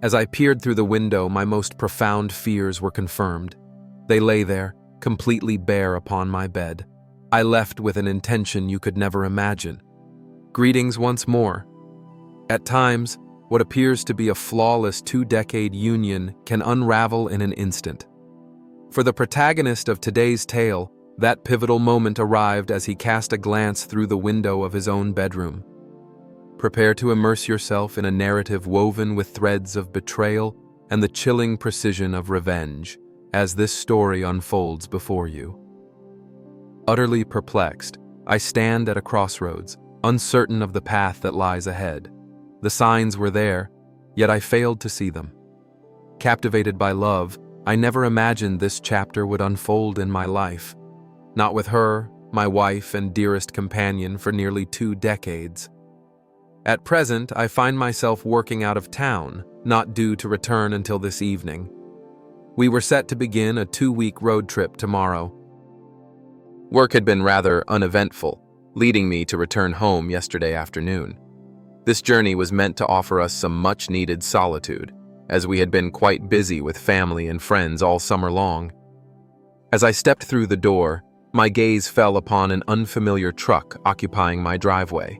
As I peered through the window, my most profound fears were confirmed. They lay there, completely bare upon my bed. I left with an intention you could never imagine. Greetings once more. At times, what appears to be a flawless 2-decade union can unravel in an instant. For the protagonist of today's tale, that pivotal moment arrived as he cast a glance through the window of his own bedroom. Prepare to immerse yourself in a narrative woven with threads of betrayal and the chilling precision of revenge as this story unfolds before you. Utterly perplexed, I stand at a crossroads, uncertain of the path that lies ahead. The signs were there, yet I failed to see them. Captivated by love, I never imagined this chapter would unfold in my life. Not with her, my wife and dearest companion for nearly 2 decades. At present, I find myself working out of town, not due to return until this evening. We were set to begin a 2-week road trip tomorrow. Work had been rather uneventful, leading me to return home yesterday afternoon. This journey was meant to offer us some much-needed solitude, as we had been quite busy with family and friends all summer long. As I stepped through the door, my gaze fell upon an unfamiliar truck occupying my driveway.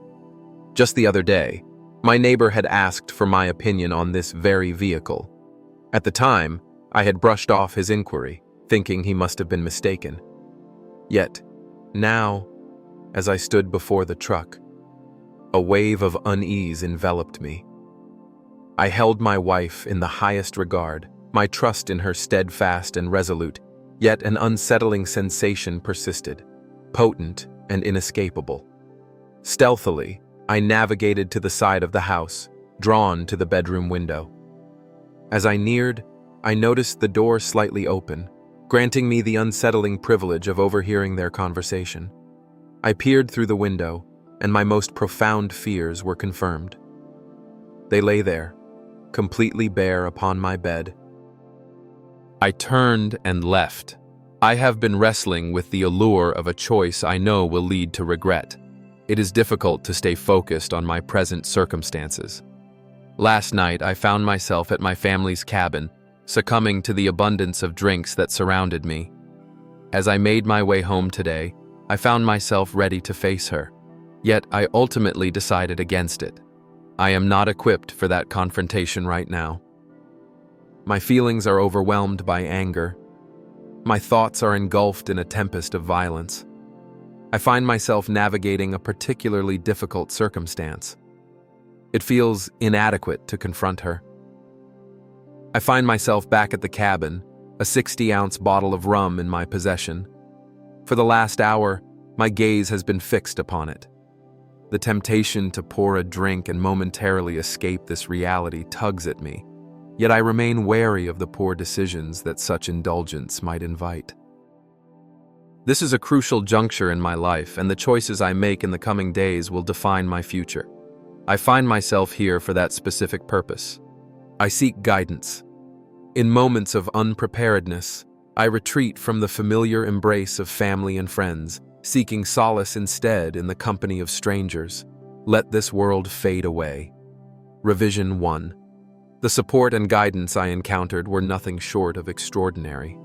Just the other day, my neighbor had asked for my opinion on this very vehicle. At the time, I had brushed off his inquiry, thinking he must have been mistaken. Yet, now, as I stood before the truck, a wave of unease enveloped me. I held my wife in the highest regard, my trust in her steadfast and resolute, yet an unsettling sensation persisted, potent and inescapable. Stealthily, I navigated to the side of the house, drawn to the bedroom window. As I neared, I noticed the door slightly open, granting me the unsettling privilege of overhearing their conversation. I peered through the window, and my most profound fears were confirmed. They lay there, completely bare upon my bed. I turned and left. I have been wrestling with the allure of a choice I know will lead to regret. It is difficult to stay focused on my present circumstances. Last night, I found myself at my family's cabin, succumbing to the abundance of drinks that surrounded me. As I made my way home today, I found myself ready to face her. Yet I ultimately decided against it. I am not equipped for that confrontation right now. My feelings are overwhelmed by anger. My thoughts are engulfed in a tempest of violence. I find myself navigating a particularly difficult circumstance. It feels inadequate to confront her. I find myself back at the cabin, a 60-ounce bottle of rum in my possession. For the last hour, my gaze has been fixed upon it. The temptation to pour a drink and momentarily escape this reality tugs at me, yet I remain wary of the poor decisions that such indulgence might invite. This is a crucial juncture in my life, and the choices I make in the coming days will define my future. I find myself here for that specific purpose. I seek guidance. In moments of unpreparedness, I retreat from the familiar embrace of family and friends, seeking solace instead in the company of strangers. Let this world fade away. Revision 1. The support and guidance I encountered were nothing short of extraordinary.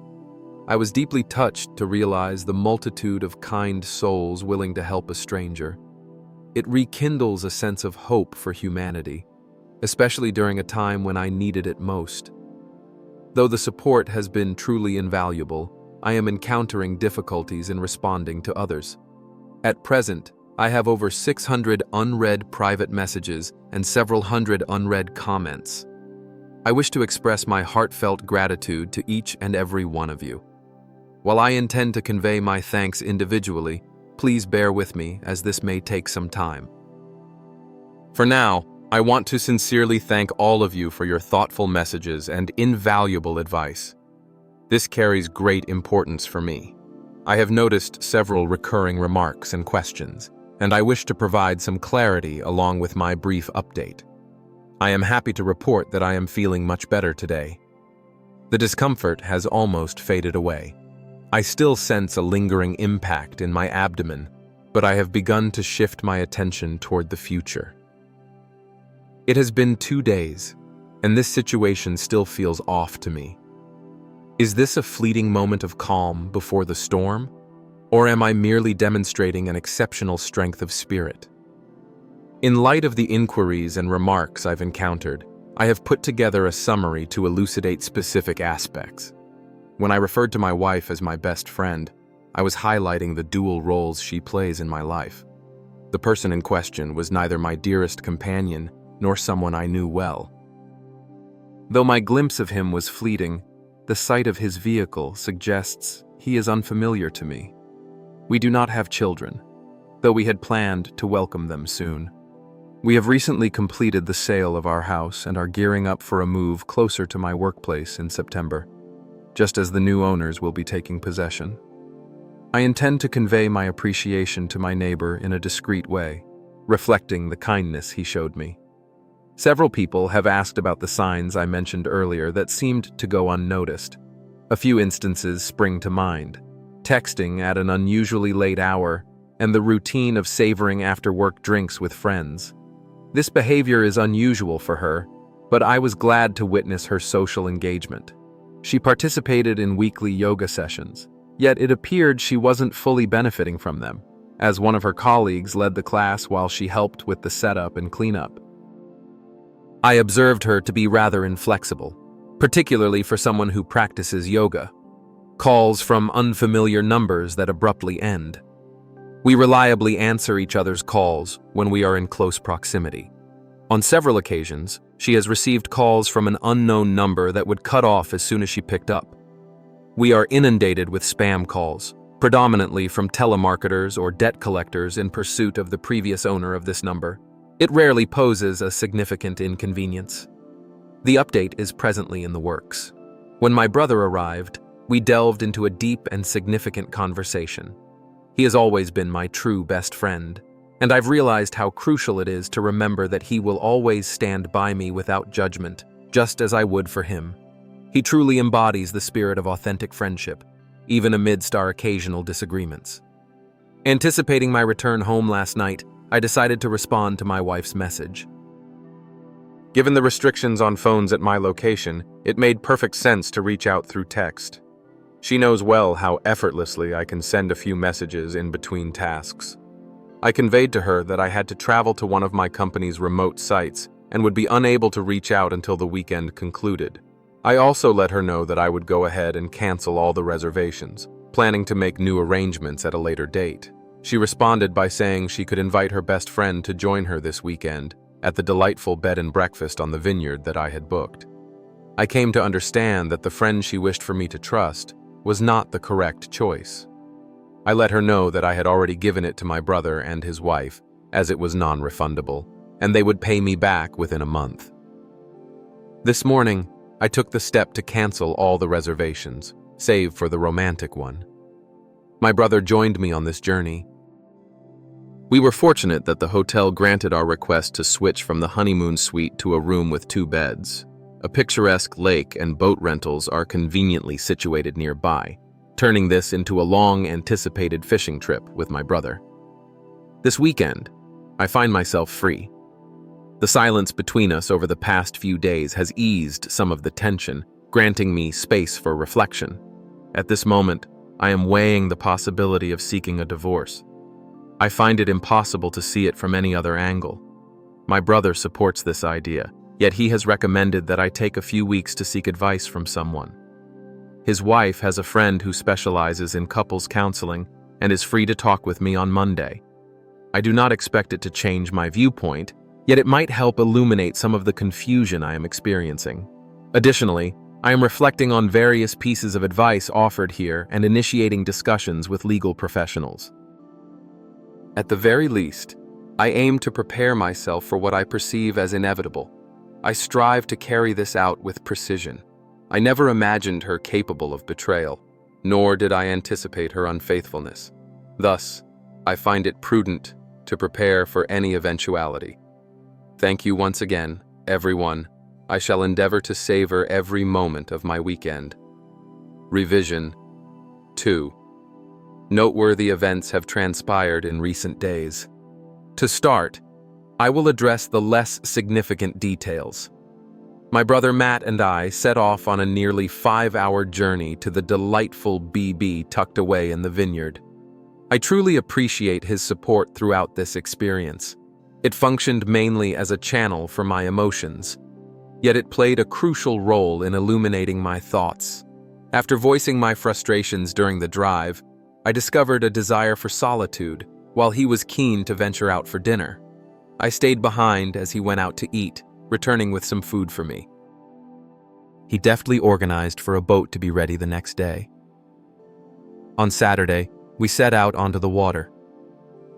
I was deeply touched to realize the multitude of kind souls willing to help a stranger. It rekindles a sense of hope for humanity, especially during a time when I needed it most. Though the support has been truly invaluable, I am encountering difficulties in responding to others. At present, I have over 600 unread private messages and several hundred unread comments. I wish to express my heartfelt gratitude to each and every one of you. While I intend to convey my thanks individually, please bear with me as this may take some time. For now, I want to sincerely thank all of you for your thoughtful messages and invaluable advice. This carries great importance for me. I have noticed several recurring remarks and questions, and I wish to provide some clarity along with my brief update. I am happy to report that I am feeling much better today. The discomfort has almost faded away. I still sense a lingering impact in my abdomen, but I have begun to shift my attention toward the future. It has been 2 days, and this situation still feels off to me. Is this a fleeting moment of calm before the storm? Or am I merely demonstrating an exceptional strength of spirit? In light of the inquiries and remarks I've encountered, I have put together a summary to elucidate specific aspects. When I referred to my wife as my best friend, I was highlighting the dual roles she plays in my life. The person in question was neither my dearest companion nor someone I knew well. Though my glimpse of him was fleeting, the sight of his vehicle suggests he is unfamiliar to me. We do not have children, though we had planned to welcome them soon. We have recently completed the sale of our house and are gearing up for a move closer to my workplace in September, just as the new owners will be taking possession. I intend to convey my appreciation to my neighbor in a discreet way, reflecting the kindness he showed me. Several people have asked about the signs I mentioned earlier that seemed to go unnoticed. A few instances spring to mind: texting at an unusually late hour and the routine of savoring after-work drinks with friends. This behavior is unusual for her, but I was glad to witness her social engagement. She participated in weekly yoga sessions, yet it appeared she wasn't fully benefiting from them, as one of her colleagues led the class while she helped with the setup and cleanup. I observed her to be rather inflexible, particularly for someone who practices yoga. Calls from unfamiliar numbers that abruptly end. We reliably answer each other's calls when we are in close proximity. On several occasions, she has received calls from an unknown number that would cut off as soon as she picked up. We are inundated with spam calls, predominantly from telemarketers or debt collectors in pursuit of the previous owner of this number. It rarely poses a significant inconvenience. The update is presently in the works. When my brother arrived, we delved into a deep and significant conversation. He has always been my true best friend, and I've realized how crucial it is to remember that he will always stand by me without judgment, just as I would for him. He truly embodies the spirit of authentic friendship, even amidst our occasional disagreements. Anticipating my return home last night, I decided to respond to my wife's message. Given the restrictions on phones at my location, it made perfect sense to reach out through text. She knows well how effortlessly I can send a few messages in between tasks. I conveyed to her that I had to travel to one of my company's remote sites and would be unable to reach out until the weekend concluded. I also let her know that I would go ahead and cancel all the reservations, planning to make new arrangements at a later date. She responded by saying she could invite her best friend to join her this weekend at the delightful bed and breakfast on the vineyard that I had booked. I came to understand that the friend she wished for me to trust was not the correct choice. I let her know that I had already given it to my brother and his wife, as it was non-refundable, and they would pay me back within a month. This morning, I took the step to cancel all the reservations, save for the romantic one. My brother joined me on this journey. We were fortunate that the hotel granted our request to switch from the honeymoon suite to a room with 2 beds. A picturesque lake and boat rentals are conveniently situated nearby, turning this into a long-anticipated fishing trip with my brother. This weekend, I find myself free. The silence between us over the past few days has eased some of the tension, granting me space for reflection. At this moment, I am weighing the possibility of seeking a divorce. I find it impossible to see it from any other angle. My brother supports this idea, yet he has recommended that I take a few weeks to seek advice from someone. His wife has a friend who specializes in couples counseling and is free to talk with me on Monday. I do not expect it to change my viewpoint, yet it might help illuminate some of the confusion I am experiencing. Additionally, I am reflecting on various pieces of advice offered here and initiating discussions with legal professionals. At the very least, I aim to prepare myself for what I perceive as inevitable. I strive to carry this out with precision. I never imagined her capable of betrayal, nor did I anticipate her unfaithfulness. Thus, I find it prudent to prepare for any eventuality. Thank you once again, everyone. I shall endeavor to savor every moment of my weekend. Revision 2. Noteworthy events have transpired in recent days. To start, I will address the less significant details. My brother Matt and I set off on a nearly 5-hour journey to the delightful BB tucked away in the vineyard. I truly appreciate his support throughout this experience. It functioned mainly as a channel for my emotions, yet it played a crucial role in illuminating my thoughts. After voicing my frustrations during the drive, I discovered a desire for solitude, while he was keen to venture out for dinner. I stayed behind as he went out to eat, returning with some food for me. He deftly organized for a boat to be ready the next day. On Saturday, we set out onto the water.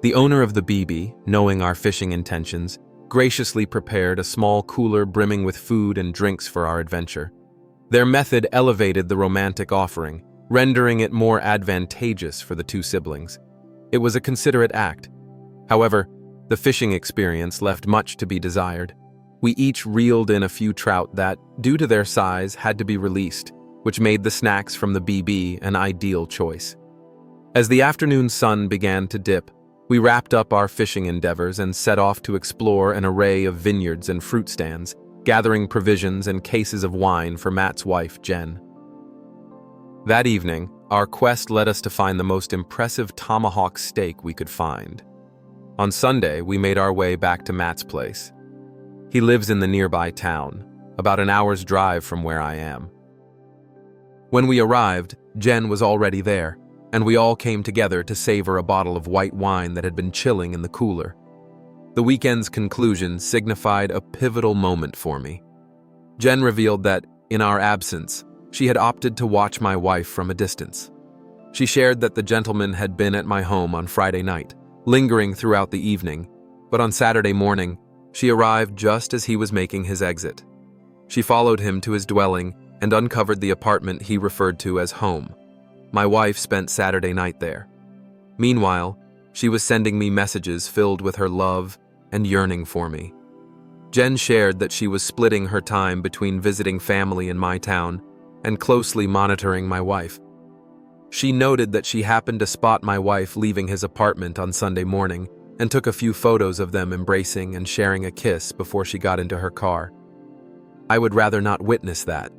The owner of the BB, knowing our fishing intentions, graciously prepared a small cooler brimming with food and drinks for our adventure. Their method elevated the romantic offering, rendering it more advantageous for the two siblings. It was a considerate act. However, the fishing experience left much to be desired. We each reeled in a few trout that, due to their size, had to be released, which made the snacks from the BB an ideal choice. As the afternoon sun began to dip, we wrapped up our fishing endeavors and set off to explore an array of vineyards and fruit stands, gathering provisions and cases of wine for Matt's wife, Jen. That evening, our quest led us to find the most impressive tomahawk steak we could find. On Sunday, we made our way back to Matt's place. He lives in the nearby town, about an hour's drive from where I am. When we arrived, Jen was already there, and we all came together to savor a bottle of white wine that had been chilling in the cooler. The weekend's conclusion signified a pivotal moment for me. Jen revealed that, in our absence, she had opted to watch my wife from a distance. She shared that the gentleman had been at my home on Friday night, lingering throughout the evening, but on Saturday morning, she arrived just as he was making his exit. She followed him to his dwelling and uncovered the apartment he referred to as home. My wife spent Saturday night there. Meanwhile, she was sending me messages filled with her love and yearning for me. Jen shared that she was splitting her time between visiting family in my town and closely monitoring my wife. She noted that she happened to spot my wife leaving his apartment on Sunday morning and took a few photos of them embracing and sharing a kiss before she got into her car. I would rather not witness that.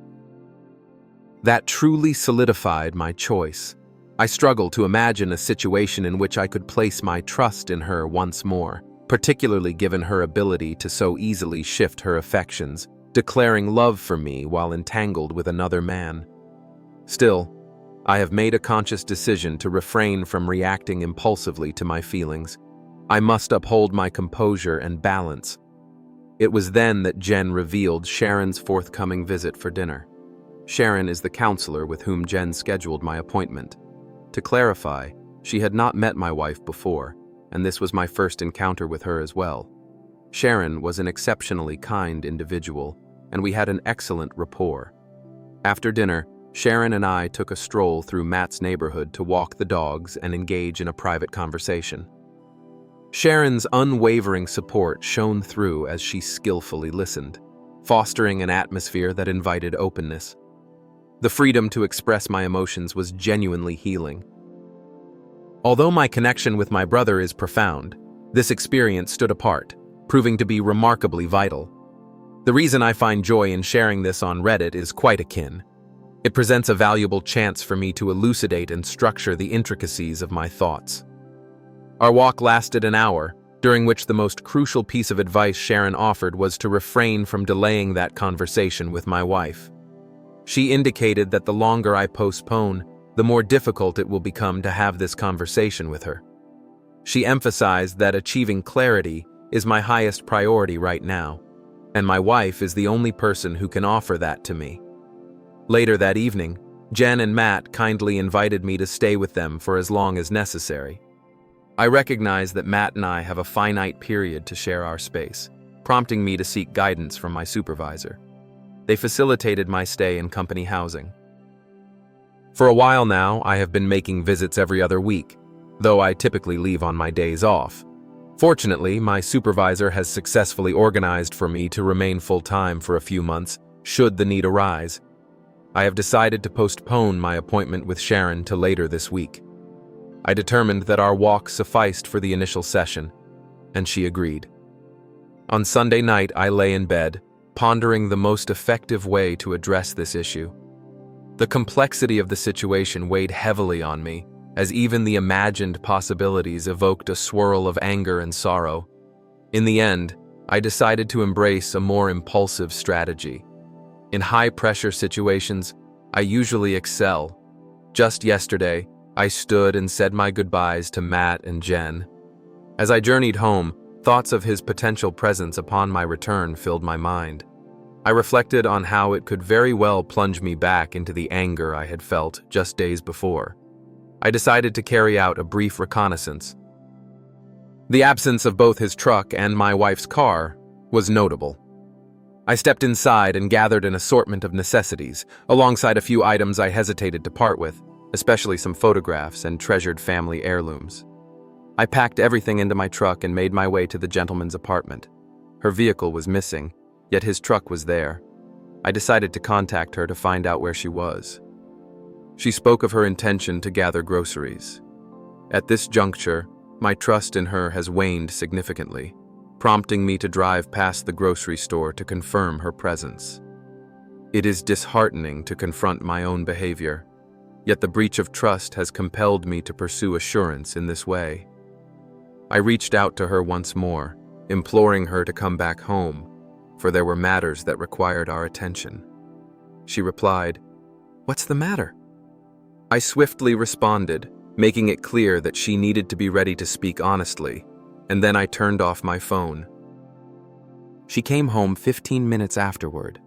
That truly solidified my choice. I struggle to imagine a situation in which I could place my trust in her once more, particularly given her ability to so easily shift her affections, declaring love for me while entangled with another man. Still, I have made a conscious decision to refrain from reacting impulsively to my feelings. I must uphold my composure and balance. It was then that Jen revealed Sharon's forthcoming visit for dinner. Sharon is the counselor with whom Jen scheduled my appointment. To clarify, she had not met my wife before, and this was my first encounter with her as well. Sharon was an exceptionally kind individual, and we had an excellent rapport. After dinner, Sharon and I took a stroll through Matt's neighborhood to walk the dogs and engage in a private conversation. Sharon's unwavering support shone through as she skillfully listened, fostering an atmosphere that invited openness. The freedom to express my emotions was genuinely healing. Although my connection with my brother is profound, this experience stood apart, proving to be remarkably vital. The reason I find joy in sharing this on Reddit is quite akin. It presents a valuable chance for me to elucidate and structure the intricacies of my thoughts. Our walk lasted an hour, during which the most crucial piece of advice Sharon offered was to refrain from delaying that conversation with my wife. She indicated that the longer I postpone, the more difficult it will become to have this conversation with her. She emphasized that achieving clarity is my highest priority right now, and my wife is the only person who can offer that to me. Later that evening, Jen and Matt kindly invited me to stay with them for as long as necessary. I recognize that Matt and I have a finite period to share our space, prompting me to seek guidance from my supervisor. They facilitated my stay in company housing. For a while now, I have been making visits every other week, though I typically leave on my days off. Fortunately, my supervisor has successfully organized for me to remain full-time for a few months, should the need arise. I have decided to postpone my appointment with Sharon to later this week. I determined that our walk sufficed for the initial session, and she agreed. On Sunday night, I lay in bed, pondering the most effective way to address this issue. The complexity of the situation weighed heavily on me, as even the imagined possibilities evoked a swirl of anger and sorrow. In the end, I decided to embrace a more impulsive strategy. In high-pressure situations, I usually excel. Just yesterday, I stood and said my goodbyes to Matt and Jen. As I journeyed home, thoughts of his potential presence upon my return filled my mind. I reflected on how it could very well plunge me back into the anger I had felt just days before. I decided to carry out a brief reconnaissance. The absence of both his truck and my wife's car was notable. I stepped inside and gathered an assortment of necessities, alongside a few items I hesitated to part with, especially some photographs and treasured family heirlooms. I packed everything into my truck and made my way to the gentleman's apartment. Her vehicle was missing, yet his truck was there. I decided to contact her to find out where she was. She spoke of her intention to gather groceries. At this juncture, my trust in her has waned significantly, prompting me to drive past the grocery store to confirm her presence. It is disheartening to confront my own behavior, yet the breach of trust has compelled me to pursue assurance in this way. I reached out to her once more, imploring her to come back home, for there were matters that required our attention. She replied, "What's the matter?" I swiftly responded, making it clear that she needed to be ready to speak honestly, and then I turned off my phone. She came home 15 minutes afterward.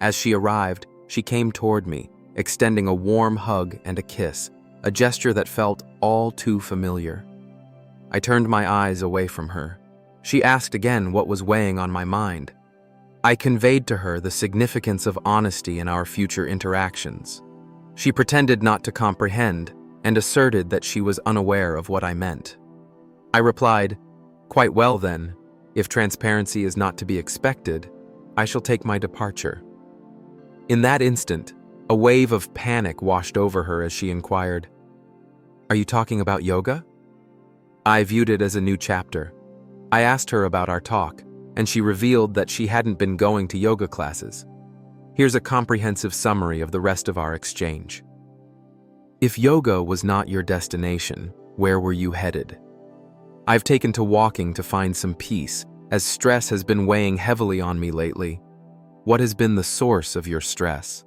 As she arrived, she came toward me, extending a warm hug and a kiss, a gesture that felt all too familiar. I turned my eyes away from her. She asked again what was weighing on my mind. I conveyed to her the significance of honesty in our future interactions. She pretended not to comprehend and asserted that she was unaware of what I meant. I replied, "Quite well then. If transparency is not to be expected, I shall take my departure." In that instant, a wave of panic washed over her as she inquired, "Are you talking about yoga?" I viewed it as a new chapter. I asked her about our talk, and she revealed that she hadn't been going to yoga classes. Here's a comprehensive summary of the rest of our exchange. If yoga was not your destination, where were you headed? I've taken to walking to find some peace, as stress has been weighing heavily on me lately. What has been the source of your stress?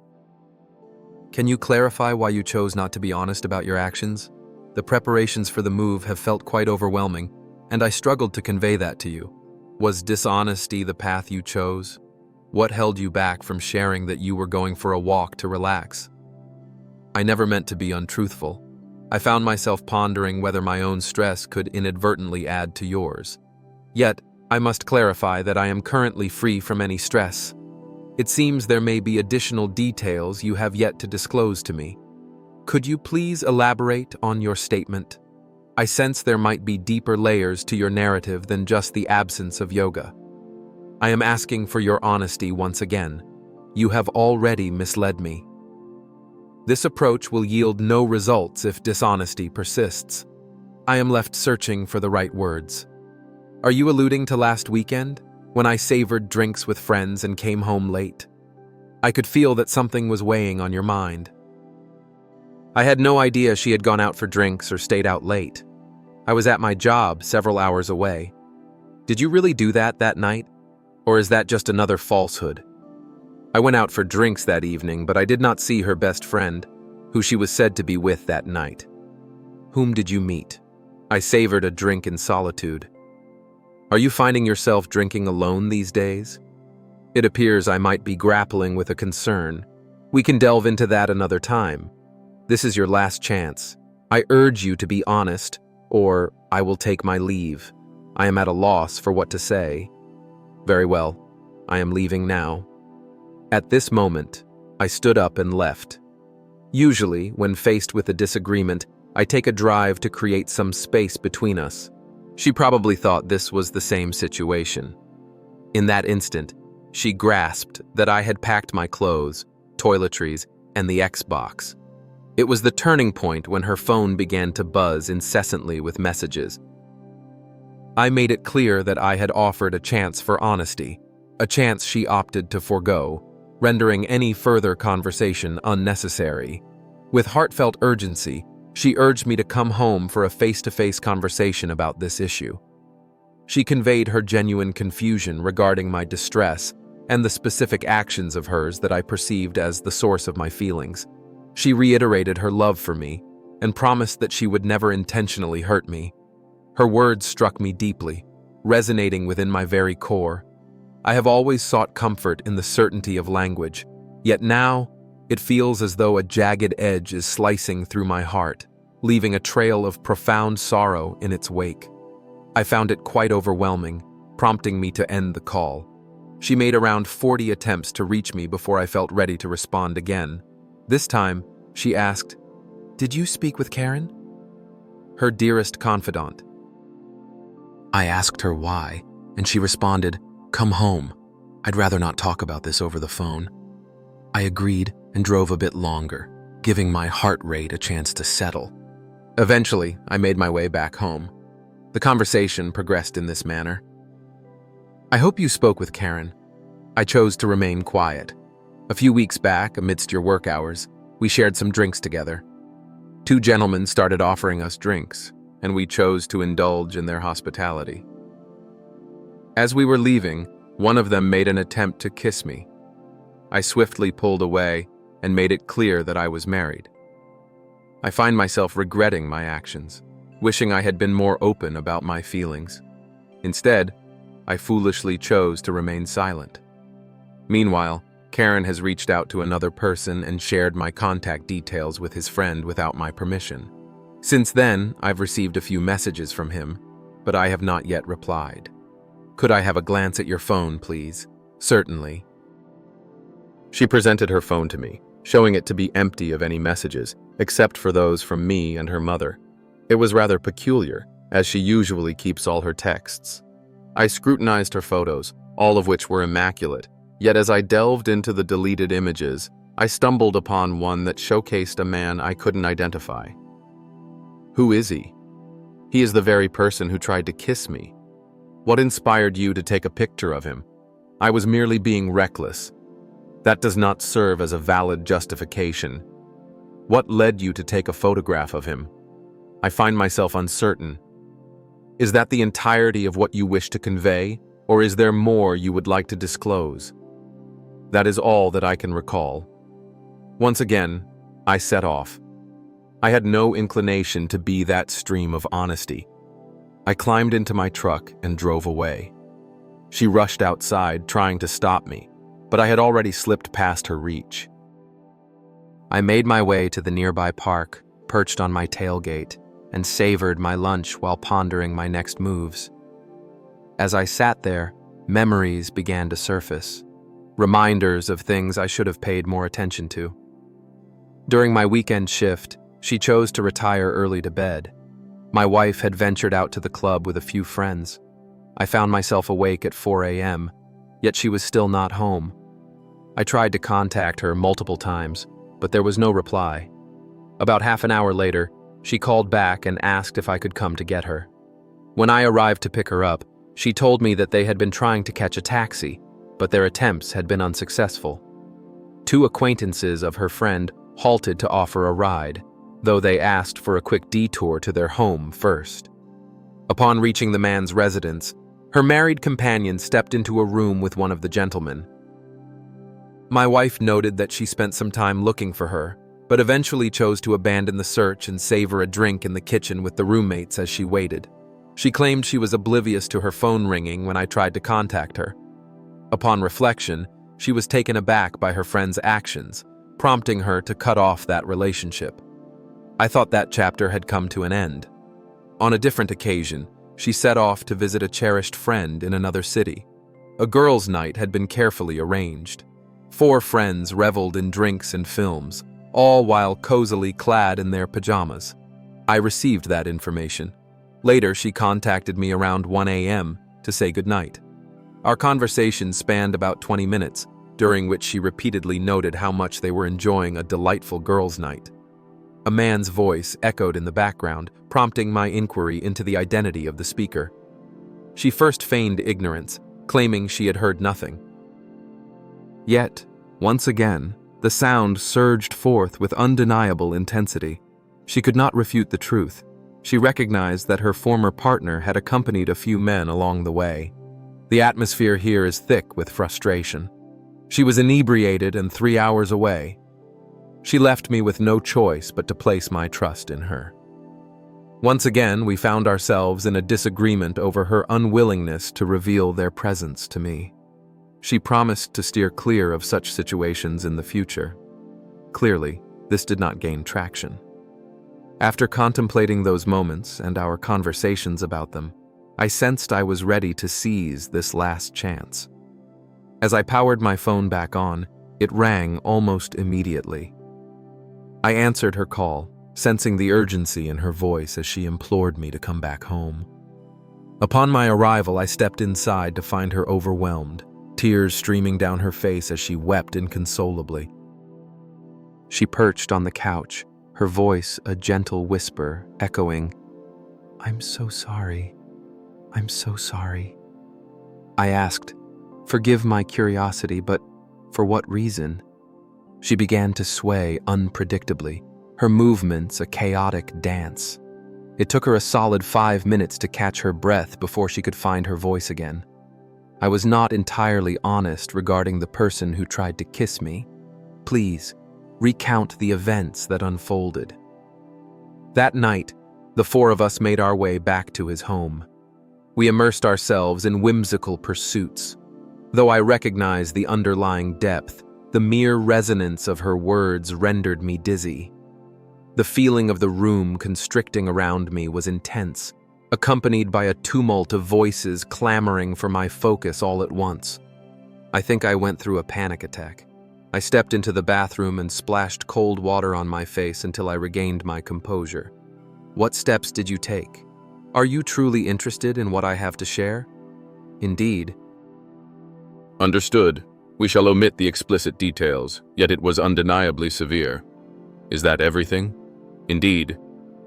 Can you clarify why you chose not to be honest about your actions? The preparations for the move have felt quite overwhelming, and I struggled to convey that to you. Was dishonesty the path you chose? What held you back from sharing that you were going for a walk to relax? I never meant to be untruthful. I found myself pondering whether my own stress could inadvertently add to yours. Yet, I must clarify that I am currently free from any stress. It seems there may be additional details you have yet to disclose to me. Could you please elaborate on your statement? I sense there might be deeper layers to your narrative than just the absence of yoga. I am asking for your honesty once again. You have already misled me. This approach will yield no results if dishonesty persists. I am left searching for the right words. Are you alluding to last weekend, when I savored drinks with friends and came home late? I could feel that something was weighing on your mind. I had no idea she had gone out for drinks or stayed out late. I was at my job several hours away. Did you really do that night? Or is that just another falsehood? I went out for drinks that evening, but I did not see her best friend, who she was said to be with that night. Whom did you meet? I savored a drink in solitude. Are you finding yourself drinking alone these days? It appears I might be grappling with a concern. We can delve into that another time. This is your last chance. I urge you to be honest, or I will take my leave. I am at a loss for what to say. Very well, I am leaving now. At this moment, I stood up and left. Usually, when faced with a disagreement, I take a drive to create some space between us. She probably thought this was the same situation. In that instant, she grasped that I had packed my clothes, toiletries, and the Xbox. It was the turning point when her phone began to buzz incessantly with messages. I made it clear that I had offered a chance for honesty, a chance she opted to forego, rendering any further conversation unnecessary. With heartfelt urgency, she urged me to come home for a face-to-face conversation about this issue. She conveyed her genuine confusion regarding my distress and the specific actions of hers that I perceived as the source of my feelings. She reiterated her love for me and promised that she would never intentionally hurt me. Her words struck me deeply, resonating within my very core. I have always sought comfort in the certainty of language, yet now it feels as though a jagged edge is slicing through my heart, leaving a trail of profound sorrow in its wake. I found it quite overwhelming, prompting me to end the call. She made around 40 attempts to reach me before I felt ready to respond again. This time, she asked, "Did you speak with Karen?" Her dearest confidant. I asked her why, and she responded, "Come home. I'd rather not talk about this over the phone." I agreed and drove a bit longer, giving my heart rate a chance to settle. Eventually, I made my way back home. The conversation progressed in this manner. "I hope you spoke with Karen. I chose to remain quiet. A few weeks back, amidst your work hours, we shared some drinks together. Two gentlemen started offering us drinks, and we chose to indulge in their hospitality. As we were leaving, one of them made an attempt to kiss me. I swiftly pulled away and made it clear that I was married. I find myself regretting my actions, wishing I had been more open about my feelings. Instead, I foolishly chose to remain silent. Meanwhile, Karen has reached out to another person and shared my contact details with his friend without my permission. Since then, I've received a few messages from him, but I have not yet replied. Could I have a glance at your phone, please?" "Certainly." She presented her phone to me, showing it to be empty of any messages, except for those from me and her mother. It was rather peculiar, as she usually keeps all her texts. I scrutinized her photos, all of which were immaculate, yet as I delved into the deleted images, I stumbled upon one that showcased a man I couldn't identify. Who is he? He is the very person who tried to kiss me. What inspired you to take a picture of him? I was merely being reckless. That does not serve as a valid justification. What led you to take a photograph of him? I find myself uncertain. Is that the entirety of what you wish to convey, or is there more you would like to disclose? That is all that I can recall. Once again, I set off. I had no inclination to be that stream of honesty. I climbed into my truck and drove away. She rushed outside, trying to stop me, but I had already slipped past her reach. I made my way to the nearby park, perched on my tailgate, and savored my lunch while pondering my next moves. As I sat there, memories began to surface, reminders of things I should have paid more attention to. During my weekend shift, she chose to retire early to bed. My wife had ventured out to the club with a few friends. I found myself awake at 4 a.m., yet she was still not home. I tried to contact her multiple times, but there was no reply. About half an hour later, she called back and asked if I could come to get her. When I arrived to pick her up, she told me that they had been trying to catch a taxi, but their attempts had been unsuccessful. Two acquaintances of her friend halted to offer a ride, though they asked for a quick detour to their home first. Upon reaching the man's residence, her married companion stepped into a room with one of the gentlemen. My wife noted that she spent some time looking for her, but eventually chose to abandon the search and savor a drink in the kitchen with the roommates as she waited. She claimed she was oblivious to her phone ringing when I tried to contact her. Upon reflection, she was taken aback by her friend's actions, prompting her to cut off that relationship. I thought that chapter had come to an end. On a different occasion, she set off to visit a cherished friend in another city. A girls' night had been carefully arranged. 4 friends reveled in drinks and films, all while cozily clad in their pajamas. I received that information. Later, she contacted me around 1 a.m. to say goodnight. Our conversation spanned about 20 minutes, during which she repeatedly noted how much they were enjoying a delightful girls' night. A man's voice echoed in the background, prompting my inquiry into the identity of the speaker. She first feigned ignorance, claiming she had heard nothing, Yet, once again, the sound surged forth with undeniable intensity. She could not refute the truth. She recognized that her former partner had accompanied a few men along the way. The atmosphere here is thick with frustration. She was inebriated and 3 hours away. She left me with no choice but to place my trust in her. Once again, we found ourselves in a disagreement over her unwillingness to reveal their presence to me. She promised to steer clear of such situations in the future. Clearly, this did not gain traction. After contemplating those moments and our conversations about them, I sensed I was ready to seize this last chance. As I powered my phone back on, it rang almost immediately. I answered her call, sensing the urgency in her voice as she implored me to come back home. Upon my arrival, I stepped inside to find her overwhelmed, tears streaming down her face as she wept inconsolably. She perched on the couch, her voice a gentle whisper, echoing, "I'm so sorry. I'm so sorry." I asked, "Forgive my curiosity, but for what reason?" She began to sway unpredictably, her movements a chaotic dance. It took her a solid 5 minutes to catch her breath before she could find her voice again. I was not entirely honest regarding the person who tried to kiss me. Please, recount the events that unfolded. That night, the 4 of us made our way back to his home. We immersed ourselves in whimsical pursuits. Though I recognized the underlying depth, the mere resonance of her words rendered me dizzy. The feeling of the room constricting around me was intense, accompanied by a tumult of voices clamoring for my focus all at once. I think I went through a panic attack. I stepped into the bathroom and splashed cold water on my face until I regained my composure. "What steps did you take? Are you truly interested in what I have to share?" "Indeed." "Understood. We shall omit the explicit details, yet it was undeniably severe. Is that everything?" "Indeed.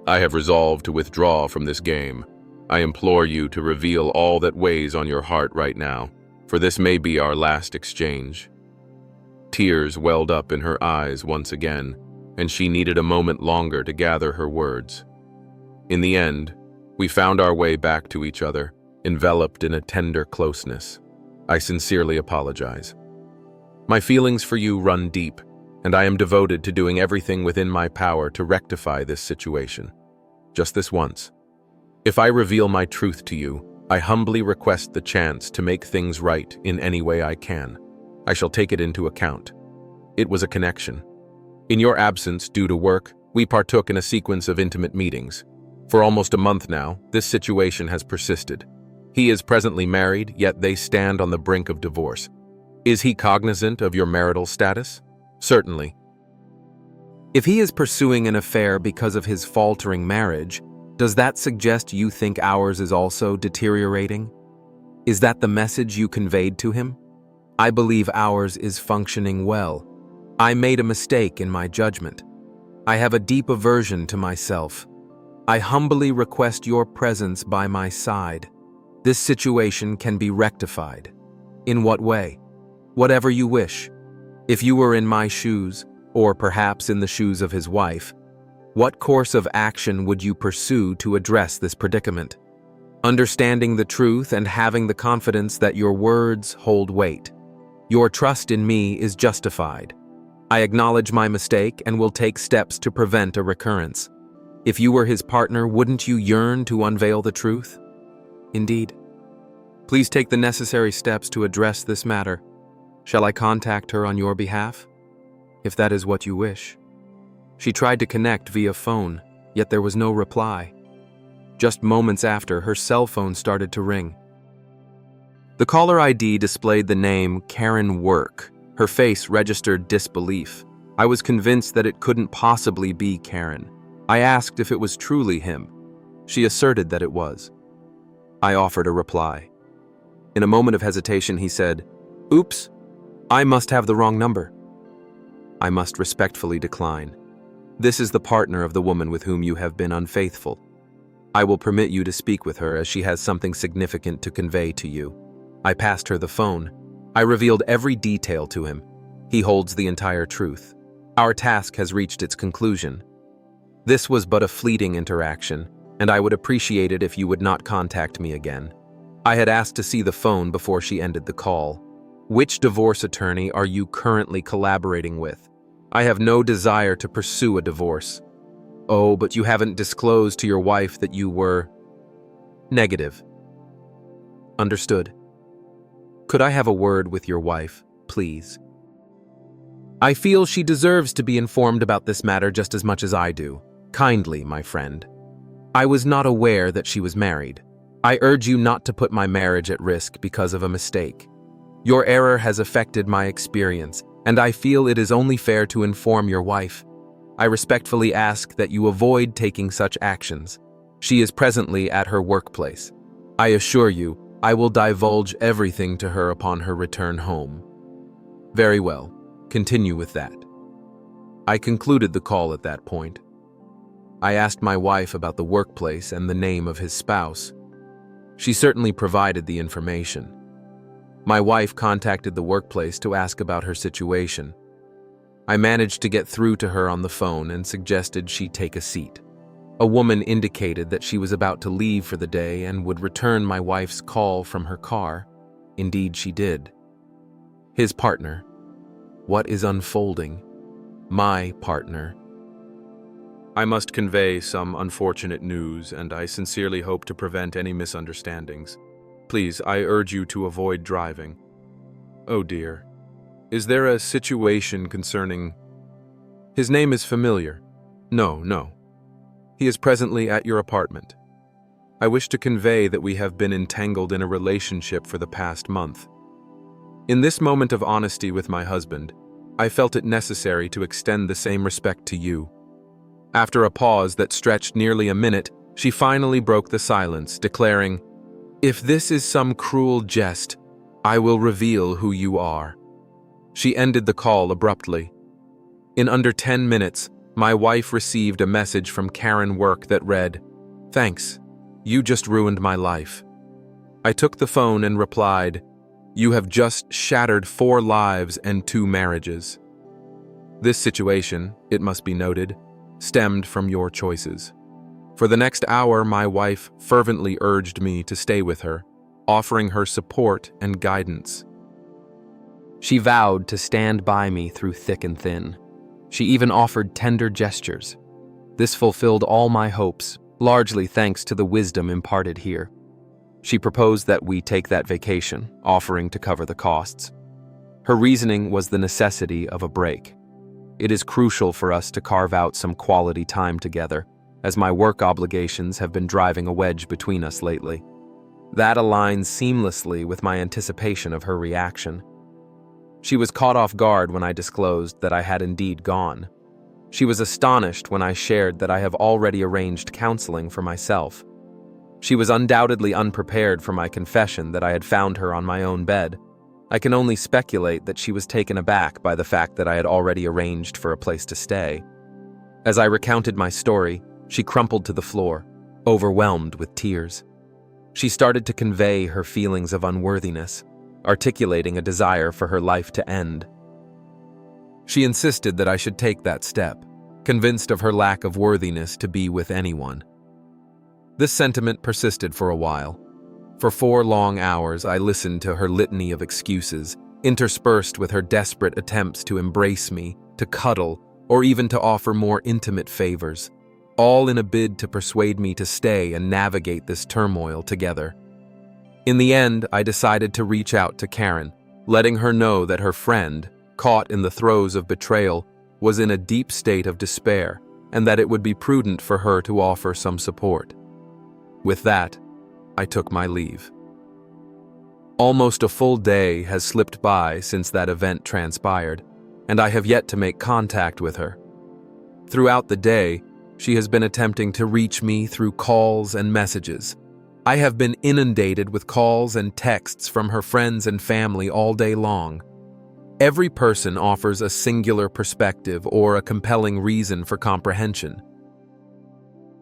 I have resolved to withdraw from this game. I implore you to reveal all that weighs on your heart right now, for this may be our last exchange." Tears welled up in her eyes once again, and she needed a moment longer to gather her words. In the end, we found our way back to each other, enveloped in a tender closeness. I sincerely apologize. My feelings for you run deep, and I am devoted to doing everything within my power to rectify this situation. Just this once. If I reveal my truth to you, I humbly request the chance to make things right in any way I can. I shall take it into account. It was a connection. In your absence due to work, we partook in a sequence of intimate meetings. For almost a month now, this situation has persisted. He is presently married, yet they stand on the brink of divorce. Is he cognizant of your marital status? Certainly. If he is pursuing an affair because of his faltering marriage, does that suggest you think ours is also deteriorating? Is that the message you conveyed to him? I believe ours is functioning well. I made a mistake in my judgment. I have a deep aversion to myself. I humbly request your presence by my side. This situation can be rectified. In what way? Whatever you wish. If you were in my shoes, or perhaps in the shoes of his wife, what course of action would you pursue to address this predicament? Understanding the truth and having the confidence that your words hold weight. Your trust in me is justified. I acknowledge my mistake and will take steps to prevent a recurrence. If you were his partner, wouldn't you yearn to unveil the truth? Indeed. Please take the necessary steps to address this matter. Shall I contact her on your behalf? If that is what you wish. She tried to connect via phone, yet there was no reply. Just moments after, her cell phone started to ring. The caller ID displayed the name Karen Work. Her face registered disbelief. I was convinced that it couldn't possibly be Karen. I asked if it was truly him. She asserted that it was. I offered a reply. In a moment of hesitation, he said, "Oops, I must have the wrong number." I must respectfully decline. This is the partner of the woman with whom you have been unfaithful. I will permit you to speak with her as she has something significant to convey to you. I passed her the phone. I revealed every detail to him. He holds the entire truth. Our task has reached its conclusion. This was but a fleeting interaction, and I would appreciate it if you would not contact me again. I had asked to see the phone before she ended the call. Which divorce attorney are you currently collaborating with? I have no desire to pursue a divorce. Oh, but you haven't disclosed to your wife that you were... Negative. Understood. Could I have a word with your wife, please? I feel she deserves to be informed about this matter just as much as I do. Kindly, my friend. I was not aware that she was married. I urge you not to put my marriage at risk because of a mistake. Your error has affected my experience, and I feel it is only fair to inform your wife. I respectfully ask that you avoid taking such actions. She is presently at her workplace. I assure you, I will divulge everything to her upon her return home. Very well. Continue with that. I concluded the call at that point. I asked my wife about the workplace and the name of his spouse. She certainly provided the information. My wife contacted the workplace to ask about her situation. I managed to get through to her on the phone and suggested she take a seat. A woman indicated that she was about to leave for the day and would return my wife's call from her car. Indeed, she did. His partner. What is unfolding? My partner. I must convey some unfortunate news, and I sincerely hope to prevent any misunderstandings. Please, I urge you to avoid driving. Oh dear. Is there a situation concerning... His name is familiar. No. He is presently at your apartment. I wish to convey that we have been entangled in a relationship for the past month. In this moment of honesty with my husband, I felt it necessary to extend the same respect to you. After a pause that stretched nearly a minute, she finally broke the silence, declaring, "If this is some cruel jest, I will reveal who you are." She ended the call abruptly. In under 10 minutes, my wife received a message from Karen Work that read, "Thanks, you just ruined my life." I took the phone and replied, "You have just shattered 4 lives and 2 marriages." This situation, it must be noted, stemmed from your choices. For the next hour, my wife fervently urged me to stay with her, offering her support and guidance. She vowed to stand by me through thick and thin. She even offered tender gestures. This fulfilled all my hopes, largely thanks to the wisdom imparted here. She proposed that we take that vacation, offering to cover the costs. Her reasoning was the necessity of a break. It is crucial for us to carve out some quality time together, as my work obligations have been driving a wedge between us lately. That aligns seamlessly with my anticipation of her reaction. She was caught off guard when I disclosed that I had indeed gone. She was astonished when I shared that I have already arranged counseling for myself. She was undoubtedly unprepared for my confession that I had found her on my own bed. I can only speculate that she was taken aback by the fact that I had already arranged for a place to stay. As I recounted my story, she crumpled to the floor, overwhelmed with tears. She started to convey her feelings of unworthiness, articulating a desire for her life to end. She insisted that I should take that step, convinced of her lack of worthiness to be with anyone. This sentiment persisted for a while. For 4 long hours, I listened to her litany of excuses, interspersed with her desperate attempts to embrace me, to cuddle, or even to offer more intimate favors, all in a bid to persuade me to stay and navigate this turmoil together. In the end, I decided to reach out to Karen, letting her know that her friend, caught in the throes of betrayal, was in a deep state of despair, and that it would be prudent for her to offer some support. With that, I took my leave. Almost a full day has slipped by since that event transpired, and I have yet to make contact with her. Throughout the day, she has been attempting to reach me through calls and messages. I have been inundated with calls and texts from her friends and family all day long. Every person offers a singular perspective or a compelling reason for comprehension.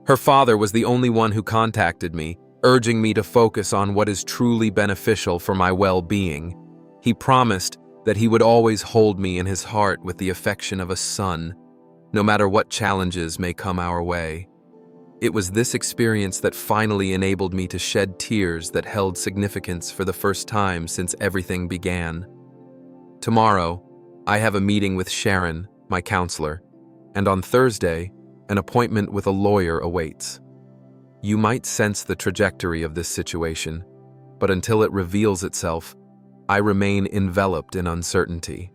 Her father was the only one who contacted me, urging me to focus on what is truly beneficial for my well-being. He promised that he would always hold me in his heart with the affection of a son, no matter what challenges may come our way. It was this experience that finally enabled me to shed tears that held significance for the first time since everything began. Tomorrow, I have a meeting with Sharon, my counselor, and on Thursday, an appointment with a lawyer awaits. You might sense the trajectory of this situation, but until it reveals itself, I remain enveloped in uncertainty.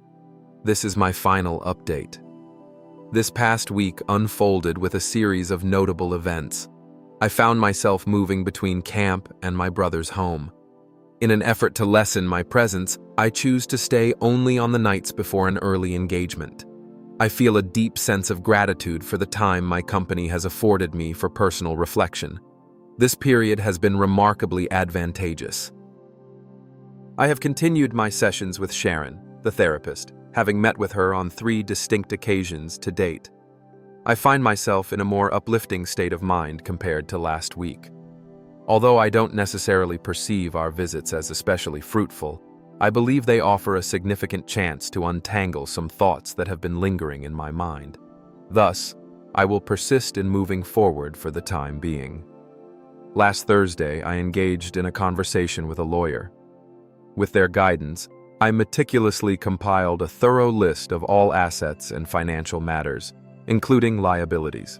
This is my final update. This past week unfolded with a series of notable events. I found myself moving between camp and my brother's home. In an effort to lessen my presence, I choose to stay only on the nights before an early engagement. I feel a deep sense of gratitude for the time my company has afforded me for personal reflection. This period has been remarkably advantageous. I have continued my sessions with Sharon, the therapist, having met with her on 3 distinct occasions to date. I find myself in a more uplifting state of mind compared to last week. Although I don't necessarily perceive our visits as especially fruitful, I believe they offer a significant chance to untangle some thoughts that have been lingering in my mind. Thus, I will persist in moving forward for the time being. Last Thursday, I engaged in a conversation with a lawyer. With their guidance, I meticulously compiled a thorough list of all assets and financial matters, including liabilities.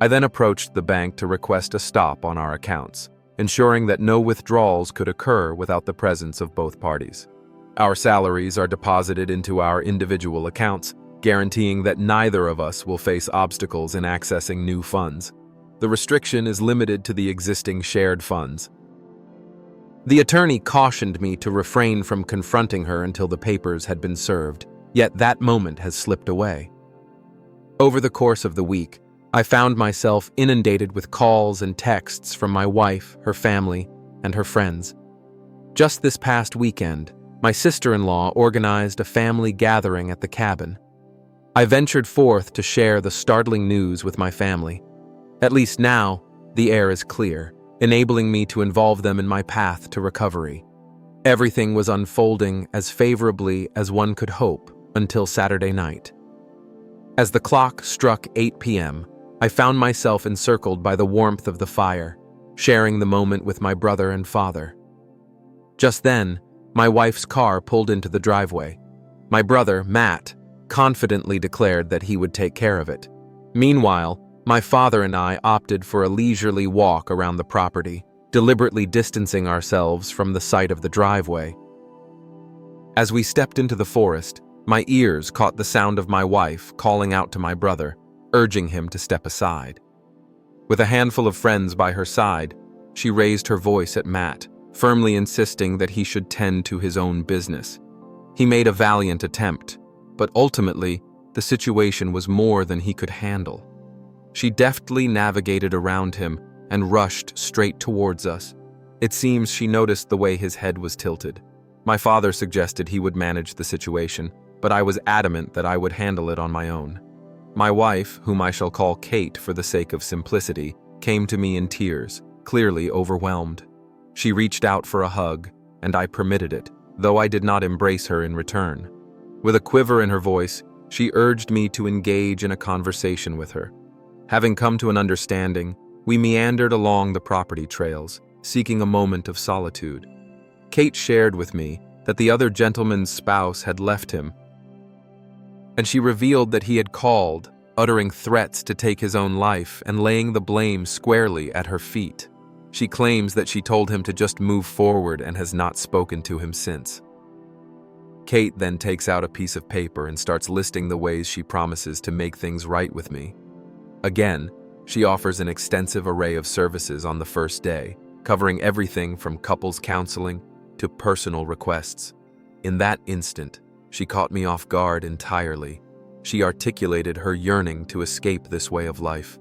I then approached the bank to request a stop on our accounts, ensuring that no withdrawals could occur without the presence of both parties. Our salaries are deposited into our individual accounts, guaranteeing that neither of us will face obstacles in accessing new funds. The restriction is limited to the existing shared funds. The attorney cautioned me to refrain from confronting her until the papers had been served, yet that moment has slipped away. Over the course of the week, I found myself inundated with calls and texts from my wife, her family, and her friends. Just this past weekend, my sister-in-law organized a family gathering at the cabin. I ventured forth to share the startling news with my family. At least now, the air is clear, enabling me to involve them in my path to recovery. Everything was unfolding as favorably as one could hope until Saturday night. As the clock struck 8 p.m., I found myself encircled by the warmth of the fire, sharing the moment with my brother and father. Just then, my wife's car pulled into the driveway. My brother, Matt, confidently declared that he would take care of it. Meanwhile, my father and I opted for a leisurely walk around the property, deliberately distancing ourselves from the site of the driveway. As we stepped into the forest, my ears caught the sound of my wife calling out to my brother, urging him to step aside. With a handful of friends by her side, she raised her voice at Matt, firmly insisting that he should tend to his own business. He made a valiant attempt, but ultimately, the situation was more than he could handle. She deftly navigated around him and rushed straight towards us. It seems she noticed the way his head was tilted. My father suggested he would manage the situation, but I was adamant that I would handle it on my own. My wife, whom I shall call Kate for the sake of simplicity, came to me in tears, clearly overwhelmed. She reached out for a hug, and I permitted it, though I did not embrace her in return. With a quiver in her voice, she urged me to engage in a conversation with her. Having come to an understanding, we meandered along the property trails, seeking a moment of solitude. Kate shared with me that the other gentleman's spouse had left him, and she revealed that he had called, uttering threats to take his own life and laying the blame squarely at her feet. She claims that she told him to just move forward and has not spoken to him since. Kate then takes out a piece of paper and starts listing the ways she promises to make things right with me. Again, she offers an extensive array of services on the first day, covering everything from couples counseling to personal requests. In that instant, she caught me off guard entirely. She articulated her yearning to escape this way of life.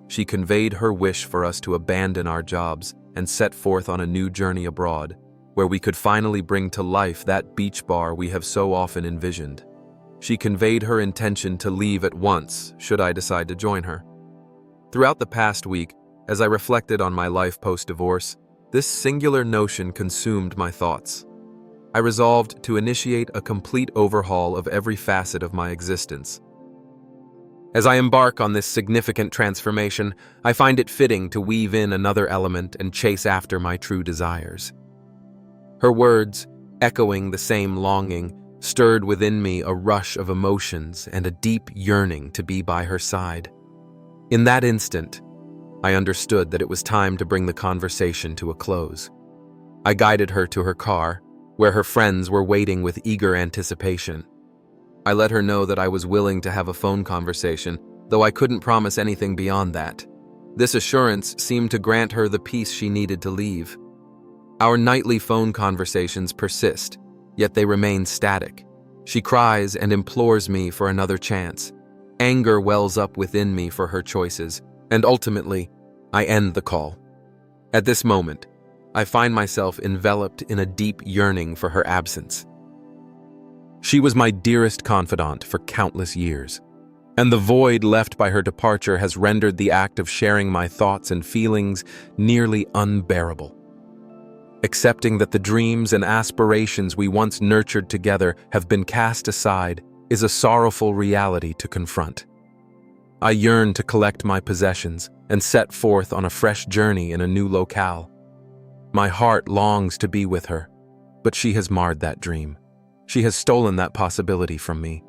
She conveyed her wish for us to abandon our jobs and set forth on a new journey abroad, where we could finally bring to life that beach bar we have so often envisioned. She conveyed her intention to leave at once, should I decide to join her. Throughout the past week, as I reflected on my life post-divorce, this singular notion consumed my thoughts. I resolved to initiate a complete overhaul of every facet of my existence. As I embark on this significant transformation, I find it fitting to weave in another element and chase after my true desires. Her words, echoing the same longing, stirred within me a rush of emotions and a deep yearning to be by her side. In that instant, I understood that it was time to bring the conversation to a close. I guided her to her car, where her friends were waiting with eager anticipation. I let her know that I was willing to have a phone conversation, though I couldn't promise anything beyond that. This assurance seemed to grant her the peace she needed to leave. Our nightly phone conversations persist, yet they remain static. She cries and implores me for another chance. Anger wells up within me for her choices, and ultimately, I end the call. At this moment, I find myself enveloped in a deep yearning for her absence. She was my dearest confidant for countless years, and the void left by her departure has rendered the act of sharing my thoughts and feelings nearly unbearable. Accepting that the dreams and aspirations we once nurtured together have been cast aside is a sorrowful reality to confront. I yearn to collect my possessions and set forth on a fresh journey in a new locale. My heart longs to be with her, but she has marred that dream. She has stolen that possibility from me.